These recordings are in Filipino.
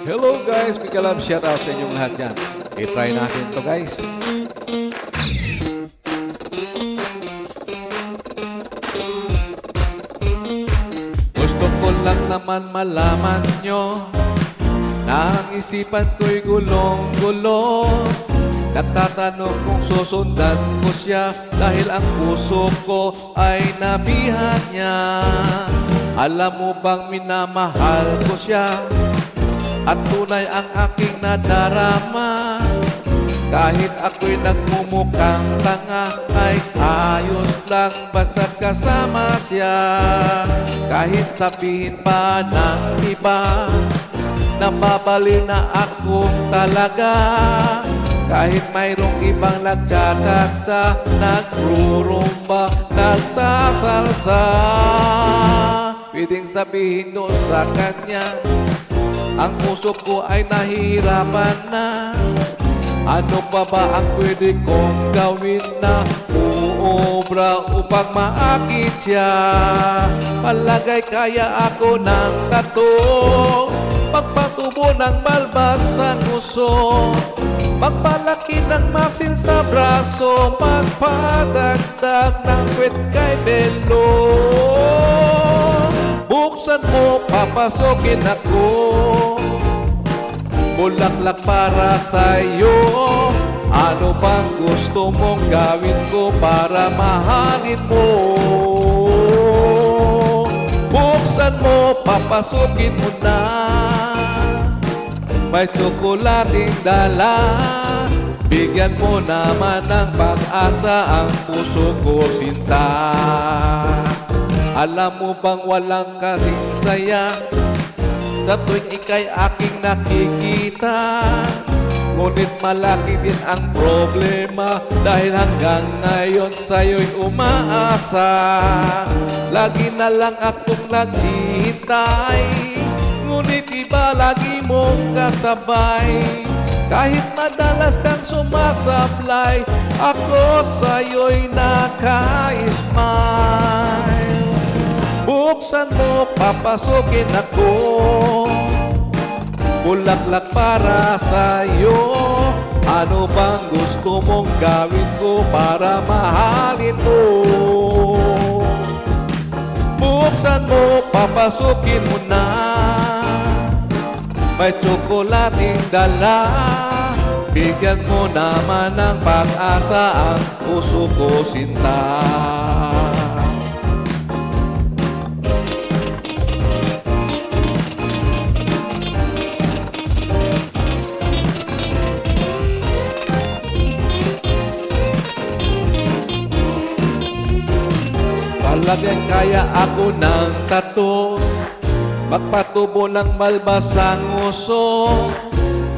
Hello guys, big love shoutout sa inyong lahat dyan. I-try natin to guys. Gusto ko lang naman malaman nyo na ang isipan ko'y gulong-gulo. Nagtatanong kung susundan ko siya dahil ang puso ko ay nabihan niya. Alam mo bang minamahal ko siya at tunay ang aking nadarama. Kahit ako'y nagmumukhang tanga ay ayos lang basta't kasama siya. Kahit sabihin pa ng iba na mabaliw na akong talaga. Kahit mayroong ibang nagchatata, nagrurumba, nagsasalsa, pwedeng sabihin doon sa kanya, ang puso ko ay nahihirapan na. Ano pa ba ang pwede kong gawin na uubra upang maakit siya? Palagay kaya ako ng tato, pagpatubo ng balbas sa nguso, magpalaki ng masin sa braso, magpadagdag ng kwet kay Belo. Buksan mo, papasokin ako, bulaklak para sa'yo. Ano bang gusto mong gawin ko para mahalin mo? Buksan mo, papasukin mo na, may tsokolating dala. Bigyan mo naman ng pag-asa ang puso ko, sinta. Alam mo bang walang kasing saya sa tuwing ika'y aking nakikita? Ngunit malaki din ang problema dahil hanggang ngayon sa'yo'y umaasa. Lagi na lang akong naghihintay, ngunit iba lagi mong kasabay. Kahit madalas kang sumasablay, ako sa'yo'y naka-smile. Buksan mo, papasukin ako, bulaklak para sa'yo. Ano bang gusto mong gawin ko para mahalin mo? Buksan mo, papasukin mo na, may tsokolating dala. Bigyan mo naman ng pag-asa ang puso ko, sinta. Palagay kaya ako ng tato, magpatubo ng balbas sa nguso,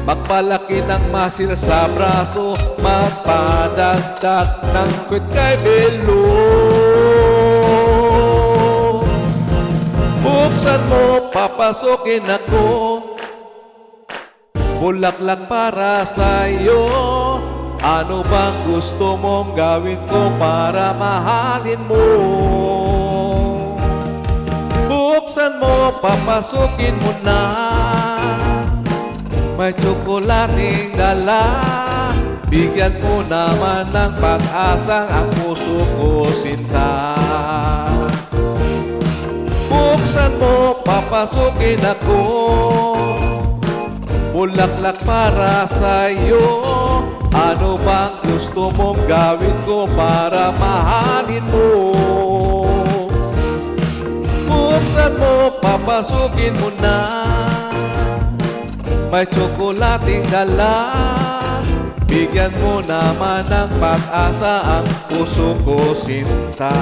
magpalaki ng masil sa braso, magpadagdag ng kwet kay Belo. Buksan mo, papasukin ako, bulaklak para sa'yo. Ano bang gusto mong gawin ko para mahalin mo? Buksan mo, papasukin mo na, may tsokolating dala. Bigyan mo naman ng pag-asang ang puso ko, sinta. Buksan mo, papasukin ako, bulaklak para sa'yo. Ano bang gusto mong gawin ko para mahalin mo? Buksan mo, papasukin mo na, may tsokolating dala. Bigyan mo naman ng pag-asa ang puso ko, sinta.